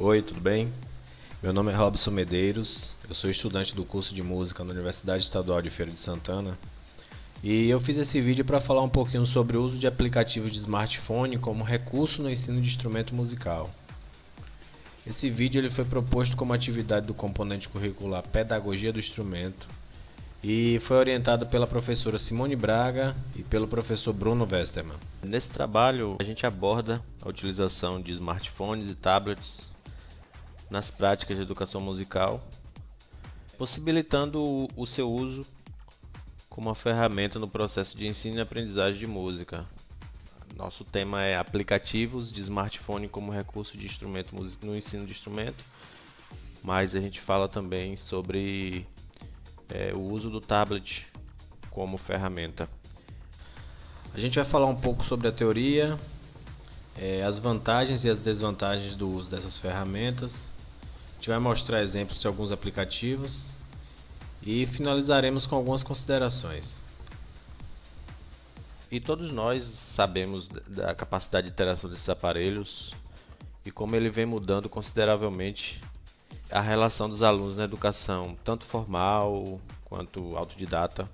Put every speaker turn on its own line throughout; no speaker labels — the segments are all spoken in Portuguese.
Oi, tudo bem? Meu nome é Robson Medeiros, eu sou estudante do curso de música na Universidade Estadual de Feira de Santana e eu fiz esse vídeo para falar um pouquinho sobre o uso de aplicativos de smartphone como recurso no ensino de instrumento musical. Esse vídeo ele foi proposto como atividade do componente curricular Pedagogia do Instrumento e foi orientado pela professora Simone Braga e pelo professor Bruno Westermann.
Nesse trabalho, a gente aborda a utilização de smartphones e tablets nas práticas de educação musical, possibilitando o seu uso como uma ferramenta no processo de ensino e aprendizagem de música. Nosso tema é aplicativos de smartphone como recurso de instrumento no ensino de instrumento, mas a gente fala também sobre o uso do tablet como ferramenta.
A gente vai falar um pouco sobre a teoria, as vantagens e as desvantagens do uso dessas ferramentas. A gente vai mostrar exemplos de alguns aplicativos e finalizaremos com algumas considerações.
E todos nós sabemos da capacidade de interação desses aparelhos e como ele vem mudando consideravelmente a relação dos alunos na educação, tanto formal quanto autodidata,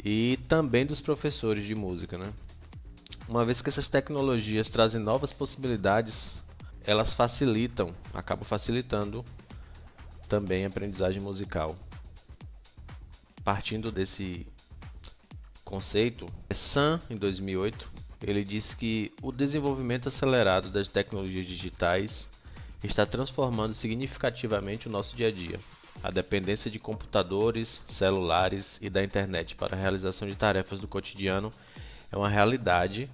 e também dos professores de música, né? Uma vez que essas tecnologias trazem novas possibilidades, elas acabam facilitando também a aprendizagem musical. Partindo desse conceito, Sun, em 2008, ele disse que o desenvolvimento acelerado das tecnologias digitais está transformando significativamente o nosso dia a dia. A dependência de computadores, celulares e da internet para a realização de tarefas do cotidiano é uma realidade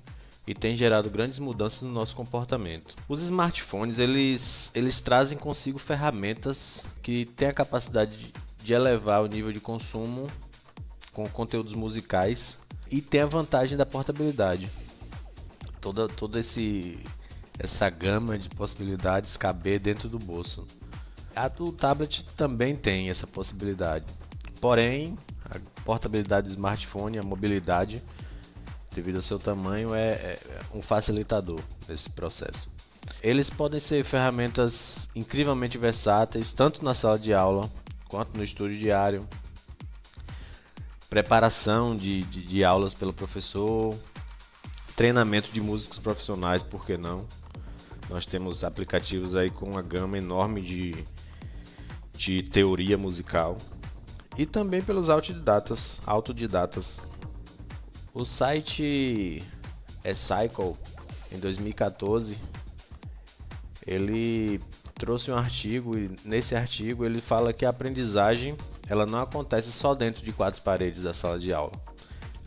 e tem gerado grandes mudanças no nosso comportamento. Os smartphones eles trazem consigo ferramentas que têm a capacidade de elevar o nível de consumo com conteúdos musicais e tem a vantagem da portabilidade. Toda essa gama de possibilidades caber dentro do bolso. O tablet também tem essa possibilidade, porém a portabilidade do smartphone, a mobilidade, devido ao seu tamanho, é um facilitador desse processo. Eles podem ser ferramentas incrivelmente versáteis, tanto na sala de aula quanto no estudo diário, preparação de aulas pelo professor, treinamento de músicos profissionais, por que não? Nós temos aplicativos aí com uma gama enorme de teoria musical e também pelos autodidatas. O site Cycle, em 2014, ele trouxe um artigo e nesse artigo ele fala que a aprendizagem ela não acontece só dentro de quatro paredes da sala de aula.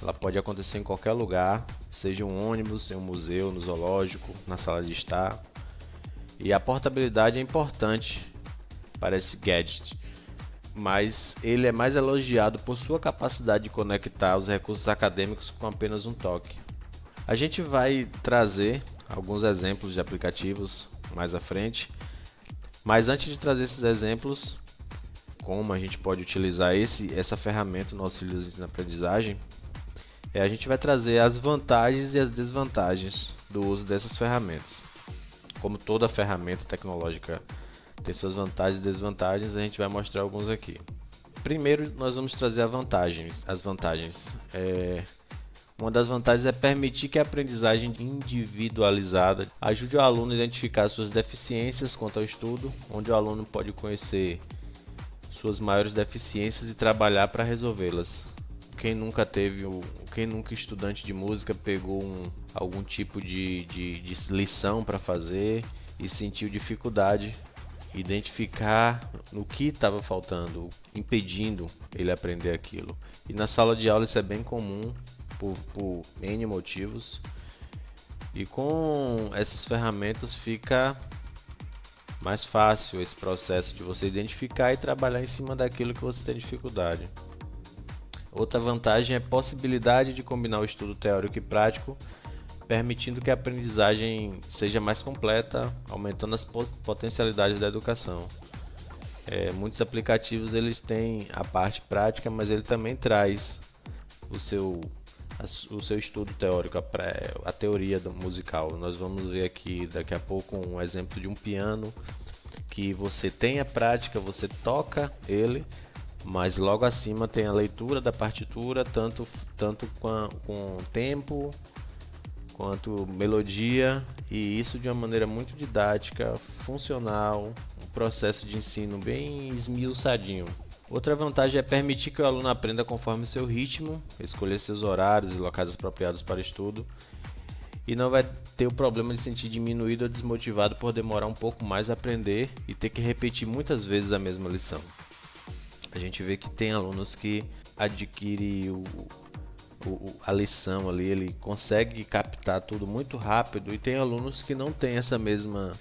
Ela pode acontecer em qualquer lugar, seja um ônibus, em um museu, no zoológico, na sala de estar. E a portabilidade é importante para esse gadget, mas ele é mais elogiado por sua capacidade de conectar os recursos acadêmicos com apenas um toque. A gente vai trazer alguns exemplos de aplicativos mais à frente, mas antes de trazer esses exemplos, como a gente pode utilizar essa ferramenta no auxílio na aprendizagem, a gente vai trazer as vantagens e as desvantagens do uso dessas ferramentas. Como toda ferramenta tecnológica tem suas vantagens e desvantagens, a gente vai mostrar alguns aqui. Primeiro, nós vamos trazer as vantagens. Uma das vantagens é permitir que a aprendizagem individualizada ajude o aluno a identificar suas deficiências quanto ao estudo, onde o aluno pode conhecer suas maiores deficiências e trabalhar para resolvê-las. Quem nunca estudante de música pegou algum tipo de lição para fazer e sentiu dificuldade, identificar no que estava faltando, impedindo ele aprender aquilo. E na sala de aula isso é bem comum por N motivos. E com essas ferramentas fica mais fácil esse processo de você identificar e trabalhar em cima daquilo que você tem dificuldade. Outra vantagem é a possibilidade de combinar o estudo teórico e prático, permitindo que a aprendizagem seja mais completa, aumentando as potencialidades da educação. Muitos aplicativos eles têm a parte prática, mas ele também traz o seu estudo teórico, a teoria musical. Nós vamos ver aqui daqui a pouco um exemplo de um piano que você tem a prática, você toca ele, mas logo acima tem a leitura da partitura, tanto com tempo quanto melodia, e isso de uma maneira muito didática, funcional, um processo de ensino bem esmiuçadinho. Outra vantagem é permitir que o aluno aprenda conforme seu ritmo, escolher seus horários e locais apropriados para estudo, e não vai ter o problema de se sentir diminuído ou desmotivado por demorar um pouco mais a aprender e ter que repetir muitas vezes a mesma lição. A gente vê que tem alunos que adquirem a lição ali, ele consegue captar tudo muito rápido, e tem alunos que não têm essa mesma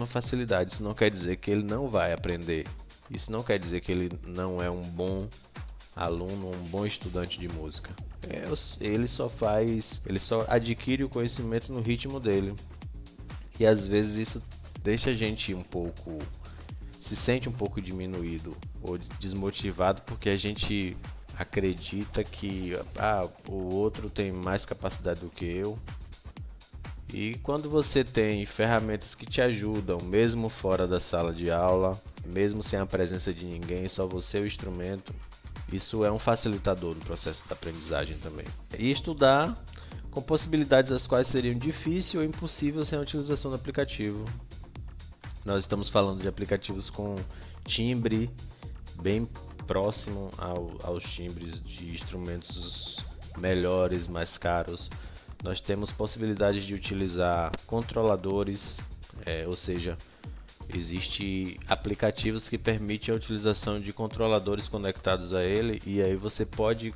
facilidade. Isso não quer dizer que ele não vai aprender. Isso não quer dizer que ele não é um bom aluno, um bom estudante de música. Ele só adquire o conhecimento no ritmo dele. E às vezes isso deixa a gente se sente um pouco diminuído ou desmotivado, porque a gente acredita que o outro tem mais capacidade do que eu. E quando você tem ferramentas que te ajudam, mesmo fora da sala de aula, mesmo sem a presença de ninguém, só você e o instrumento, isso é um facilitador do processo da aprendizagem também. E estudar com possibilidades as quais seriam difícil ou impossível sem a utilização do aplicativo. Nós estamos falando de aplicativos com timbre bem próximo aos timbres de instrumentos melhores, mais caros. Nós temos possibilidades de utilizar controladores, ou seja, existem aplicativos que permitem a utilização de controladores conectados a ele, e aí você pode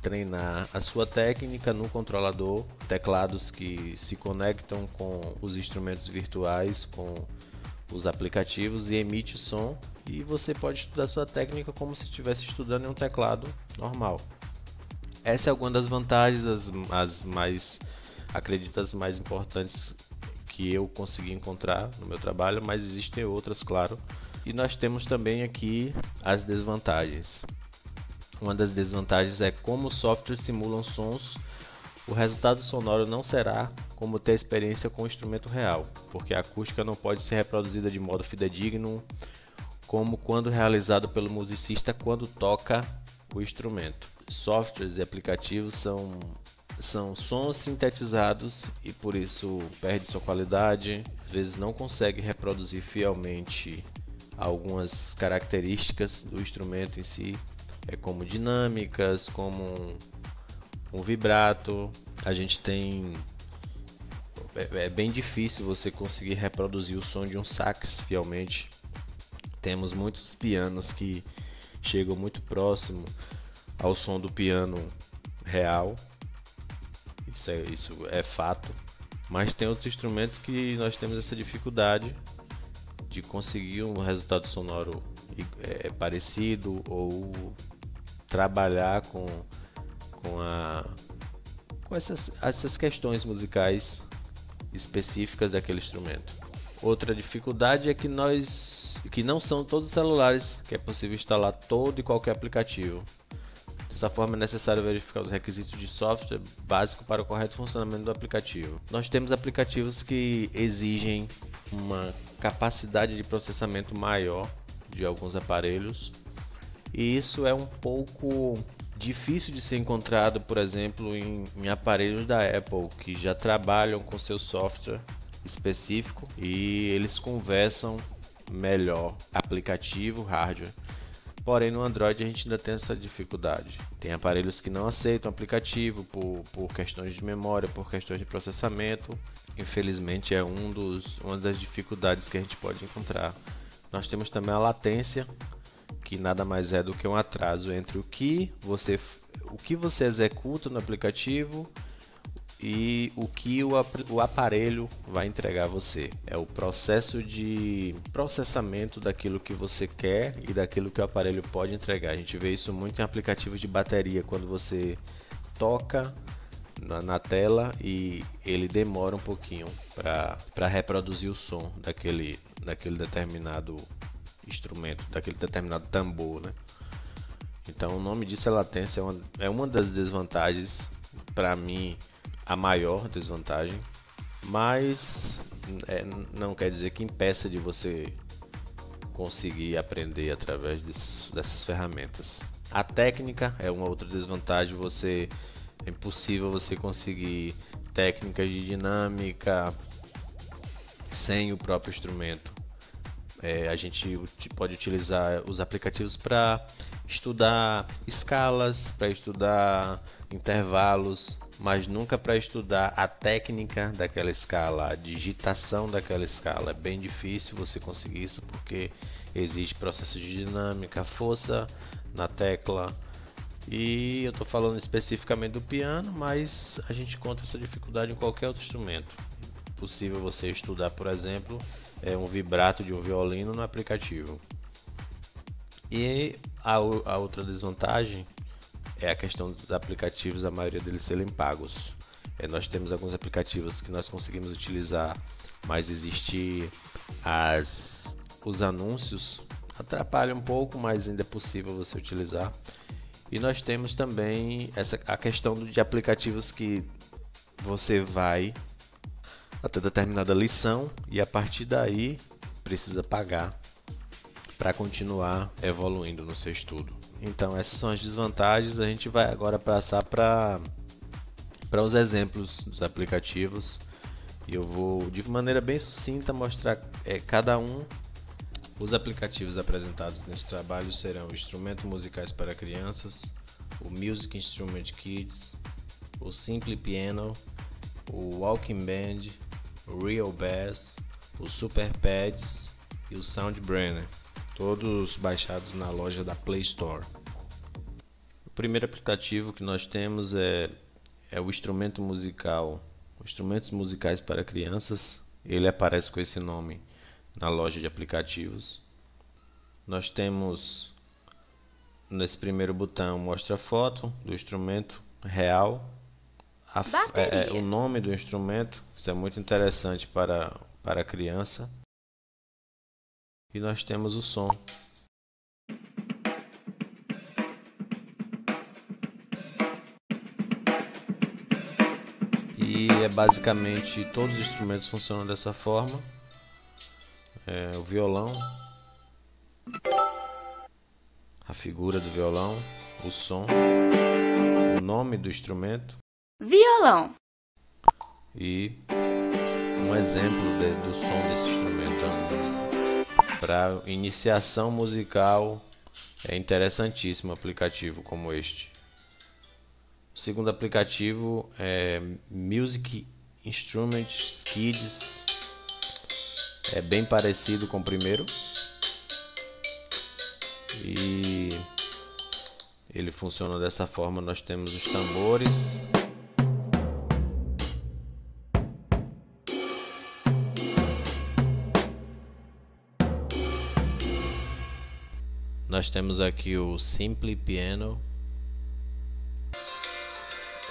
treinar a sua técnica no controlador, teclados que se conectam com os instrumentos virtuais, com os aplicativos, e emite o som, e você pode estudar sua técnica como se estivesse estudando em um teclado normal. Essa é alguma das vantagens, as mais importantes que eu consegui encontrar no meu trabalho, mas existem outras, claro. E nós temos também aqui as desvantagens. Uma das desvantagens é como os softwares simulam sons. O resultado sonoro não será como ter experiência com o instrumento real, porque a acústica não pode ser reproduzida de modo fidedigno, como quando realizado pelo musicista quando toca o instrumento. Softwares e aplicativos são sons sintetizados e por isso perde sua qualidade, às vezes não consegue reproduzir fielmente algumas características do instrumento em si, como dinâmicas, como um vibrato. A gente tem é bem difícil você conseguir reproduzir o som de um sax fielmente. Temos muitos pianos que chegam muito próximo ao som do piano real, isso é fato, mas tem outros instrumentos que nós temos essa dificuldade de conseguir um resultado sonoro parecido, ou trabalhar com essas questões musicais específicas daquele instrumento. Outra dificuldade é que não são todos os celulares que é possível instalar todo e qualquer aplicativo. Dessa forma é necessário verificar os requisitos de software básico para o correto funcionamento do aplicativo. Nós temos aplicativos que exigem uma capacidade de processamento maior de alguns aparelhos, e isso é um pouco difícil de ser encontrado, por exemplo, em aparelhos da Apple, que já trabalham com seu software específico e eles conversam melhor aplicativo, hardware. Porém, no Android a gente ainda tem essa dificuldade. Tem aparelhos que não aceitam aplicativo por questões de memória, por questões de processamento. Infelizmente é uma das dificuldades que a gente pode encontrar. Nós temos também a latência, que nada mais é do que um atraso entre o que você executa no aplicativo e o que o aparelho vai entregar a você. É o processo de processamento daquilo que você quer e daquilo que o aparelho pode entregar. A gente vê isso muito em aplicativos de bateria, quando você toca na tela e ele demora um pouquinho para reproduzir o som daquele determinado instrumento, daquele determinado tambor, né? Então o nome disso é latência, é uma das desvantagens para mim, a maior desvantagem, mas não quer dizer que impeça de você conseguir aprender através dessas ferramentas. A técnica é uma outra desvantagem, é impossível você conseguir técnicas de dinâmica sem o próprio instrumento. A gente pode utilizar os aplicativos para estudar escalas, para estudar intervalos, mas nunca para estudar a técnica daquela escala, a digitação daquela escala. É bem difícil você conseguir isso porque existe processo de dinâmica, força na tecla. E eu estou falando especificamente do piano, mas a gente encontra essa dificuldade em qualquer outro instrumento. É possível você estudar, por exemplo, um vibrato de um violino no aplicativo. E a outra desvantagem é a questão dos aplicativos, a maioria deles serem pagos. Nós temos alguns aplicativos que nós conseguimos utilizar, mas existir os anúncios atrapalha um pouco, mas ainda é possível você utilizar. E nós temos também a questão de aplicativos que você vai até determinada lição e a partir daí precisa pagar para continuar evoluindo no seu estudo. Então essas são as desvantagens. A gente vai agora passar para os exemplos dos aplicativos e eu vou de maneira bem sucinta mostrar cada um.
Os aplicativos apresentados neste trabalho serão o Instrumentos Musicais para Crianças, o Music Instrument Kids, o Simple Piano, o Walking Band, o Real Bass, o Super Pads e o SoundBrainer, todos baixados na loja da Play Store.
O primeiro aplicativo que nós temos é o instrumento musical, Instrumentos Musicais para Crianças. Ele aparece com esse nome na loja de aplicativos. Nós temos nesse primeiro botão mostra foto do instrumento real, o nome do instrumento, isso é muito interessante para a criança. E nós temos o som. E basicamente todos os instrumentos funcionam dessa forma. O violão, a figura do violão, o som, o nome do instrumento,
violão,
e um exemplo do som desse instrumento. Para iniciação musical é interessantíssimo um aplicativo como este. O segundo aplicativo é Music Instrument Kids. É bem parecido com o primeiro e ele funciona dessa forma. Nós temos os tambores, nós temos aqui o Simple Piano.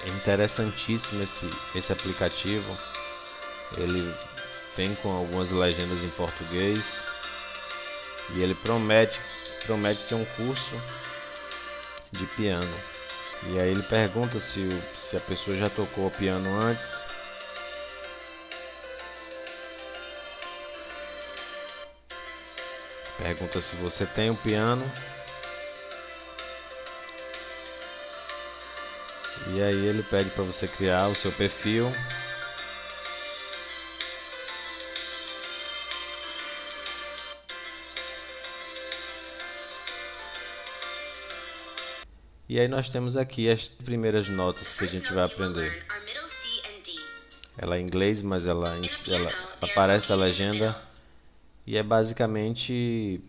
É interessantíssimo esse aplicativo. Ele vem com algumas legendas em português e ele promete ser um curso de piano. E aí ele pergunta se a pessoa já tocou piano antes. Pergunta se você tem um piano. E aí ele pede para você criar o seu perfil. E aí nós temos aqui as primeiras notas que a gente vai aprender. Ela é em inglês, mas ela aparece a legenda. E é basicamente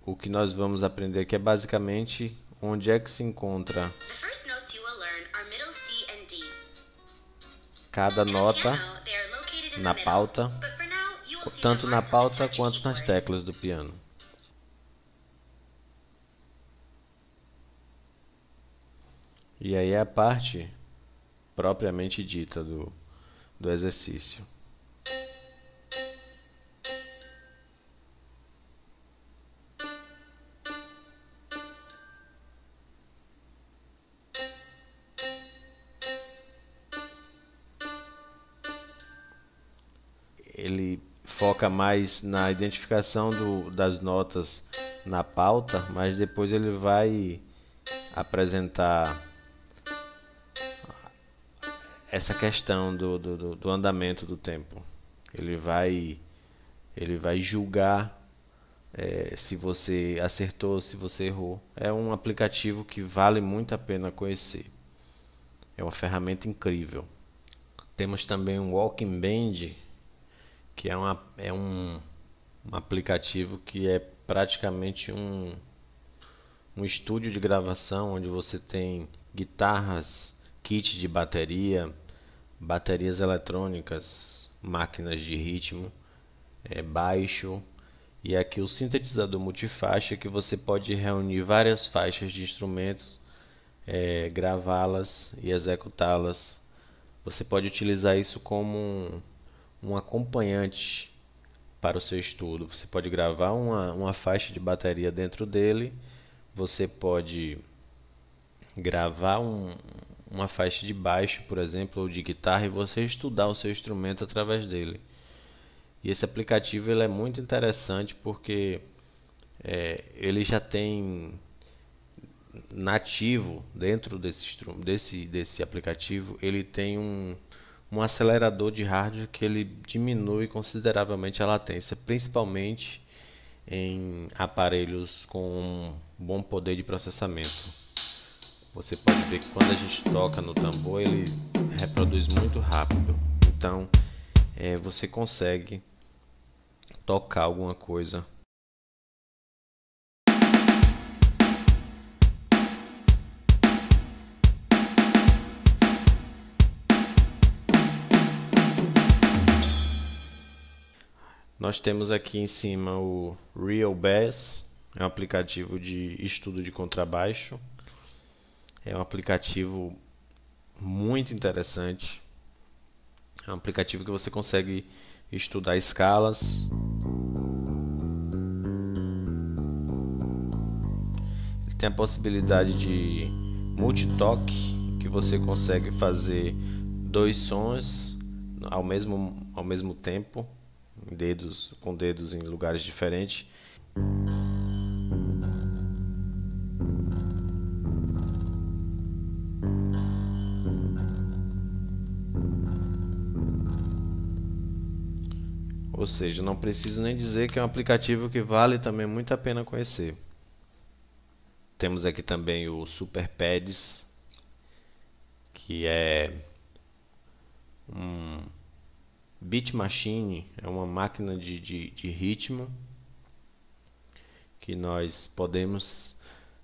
o que nós vamos aprender aqui é basicamente onde é que se encontra cada nota na pauta, tanto na pauta quanto nas teclas do piano. E aí é a parte propriamente dita do exercício. ele foca mais na identificação das notas na pauta, mas depois ele vai apresentar essa questão do andamento do tempo. Ele vai julgar se você acertou, se você errou. É um aplicativo que vale muito a pena conhecer. É uma ferramenta incrível. Temos também um Walking Band, que é um aplicativo que é praticamente um estúdio de gravação, onde você tem guitarras, kits de bateria, baterias eletrônicas, máquinas de ritmo, baixo, e aqui o sintetizador multifaixa, que você pode reunir várias faixas de instrumentos, gravá-las e executá-las. Você pode utilizar isso como um acompanhante para o seu estudo. Você pode gravar uma faixa de bateria dentro dele, você pode gravar uma faixa de baixo, por exemplo, ou de guitarra, e você estudar o seu instrumento através dele. E esse aplicativo ele é muito interessante porque ele já tem nativo dentro desse aplicativo, ele tem um acelerador de hardware que ele diminui consideravelmente a latência, principalmente em aparelhos com um bom poder de processamento. Você pode ver que quando a gente toca no tambor, ele reproduz muito rápido. Então, você consegue tocar alguma coisa. Nós temos aqui em cima o Real Bass, é um aplicativo de estudo de contrabaixo. É um aplicativo muito interessante. É um aplicativo que você consegue estudar escalas. Ele tem a possibilidade de multitoque, que você consegue fazer 2 sons ao mesmo tempo, com dedos em lugares diferentes. Ou seja, não preciso nem dizer que é um aplicativo que vale também muito a pena conhecer. Temos aqui também o Super Pads, que é um beat machine, é uma máquina de ritmo que nós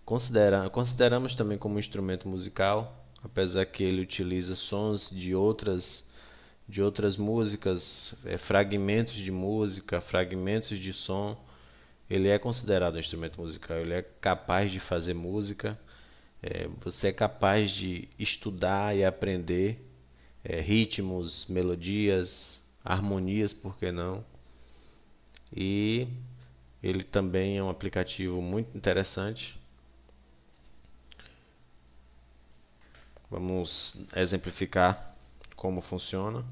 consideramos também como instrumento musical, apesar que ele utiliza sons de outras músicas, fragmentos de música, fragmentos de som. Ele é considerado um instrumento musical, ele é capaz de fazer música, você é capaz de estudar e aprender ritmos, melodias, harmonias, por que não? E ele também é um aplicativo muito interessante. Vamos exemplificar como funciona.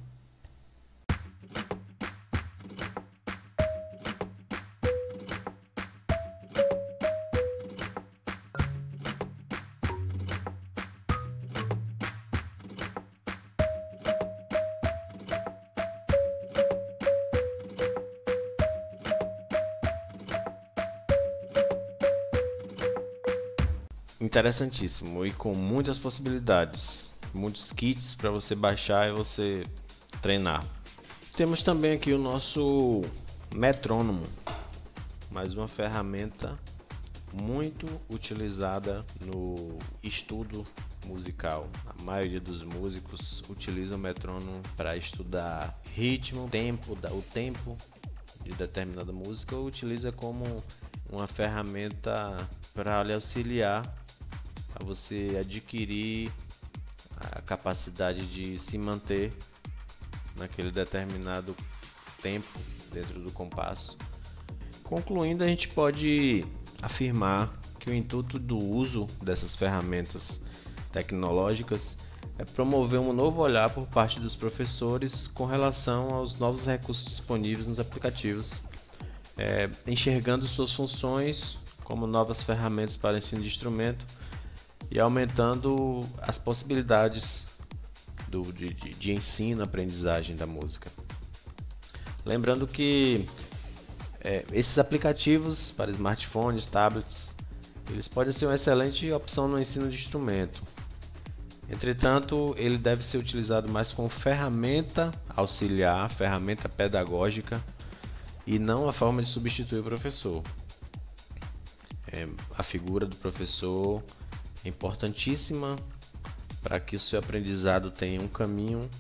Interessantíssimo e com muitas possibilidades, muitos kits para você baixar e você treinar. Temos também aqui o nosso metrônomo, mais uma ferramenta muito utilizada no estudo musical. A maioria dos músicos utiliza o metrônomo para estudar ritmo, o tempo de determinada música, ou utiliza como uma ferramenta para lhe auxiliar a você adquirir a capacidade de se manter naquele determinado tempo dentro do compasso. Concluindo, a gente pode afirmar que o intuito do uso dessas ferramentas tecnológicas é promover um novo olhar por parte dos professores com relação aos novos recursos disponíveis nos aplicativos, enxergando suas funções como novas ferramentas para ensino de instrumento e aumentando as possibilidades de ensino, aprendizagem da música. Lembrando que esses aplicativos para smartphones, tablets, eles podem ser uma excelente opção no ensino de instrumento. Entretanto, ele deve ser utilizado mais como ferramenta auxiliar, ferramenta pedagógica e não a forma de substituir o professor. A figura do professor é importantíssima para que o seu aprendizado tenha um caminho.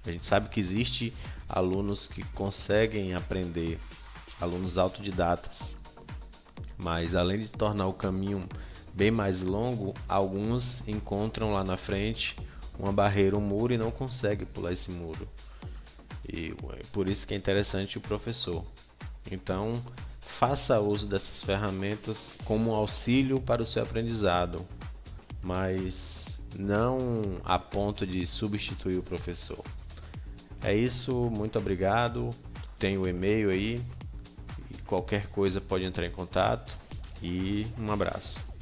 A gente sabe que existe alunos que conseguem aprender, alunos autodidatas, mas além de tornar o caminho bem mais longo, alguns encontram lá na frente uma barreira, um muro, e não conseguem pular esse muro. E por isso que é interessante o professor. Então, faça uso dessas ferramentas como um auxílio para o seu aprendizado, mas não a ponto de substituir o professor. É isso, muito obrigado. Tem o e-mail aí, e qualquer coisa pode entrar em contato, e um abraço.